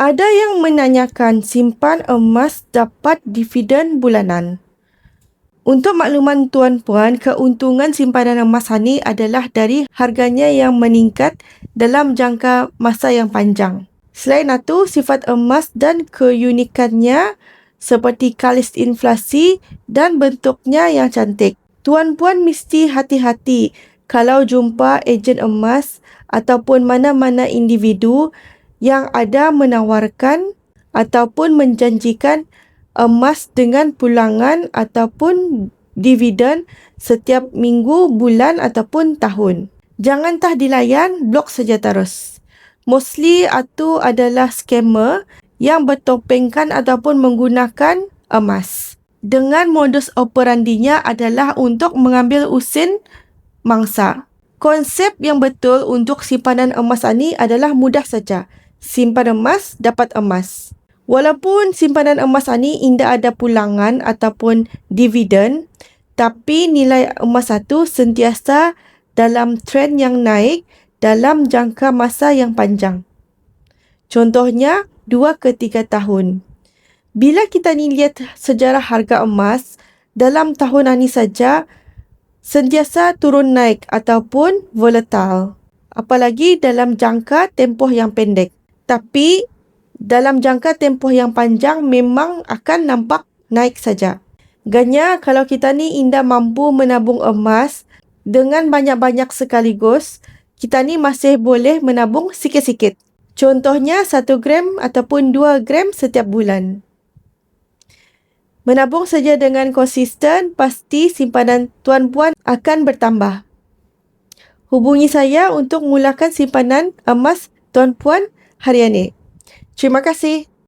Ada yang menanyakan simpan emas dapat dividen bulanan. Untuk makluman tuan-puan, keuntungan simpanan emas Hani adalah dari harganya yang meningkat dalam jangka masa yang panjang. Selain itu, sifat emas dan keunikannya seperti kalis inflasi dan bentuknya yang cantik. Tuan-puan mesti hati-hati kalau jumpa ejen emas ataupun mana-mana individu yang ada menawarkan ataupun menjanjikan emas dengan pulangan ataupun dividen setiap minggu, bulan ataupun tahun. Jangan tah dilayan, blok saja terus. Mostly itu adalah scammer yang bertopengkan ataupun menggunakan emas. Dengan modus operandinya adalah untuk mengambil usin mangsa. Konsep yang betul untuk simpanan emas ini adalah mudah saja. Simpan emas, dapat emas. Walaupun simpanan emas ini tidak ada pulangan ataupun dividen, tapi nilai emas itu sentiasa dalam trend yang naik dalam jangka masa yang panjang. Contohnya 2 ke 3 tahun. Bila kita ni lihat sejarah harga emas, dalam tahun ini saja sentiasa turun naik ataupun volatile. Apalagi dalam jangka tempoh yang pendek. Tapi dalam jangka tempoh yang panjang memang akan nampak naik saja. Ganya kalau kita ni indah mampu menabung emas dengan banyak-banyak sekaligus, kita ni masih boleh menabung sikit-sikit. Contohnya 1 gram ataupun 2 gram setiap bulan. Menabung saja dengan konsisten, pasti simpanan tuan-puan akan bertambah. Hubungi saya untuk mulakan simpanan emas tuan-puan hari ini. Terima kasih.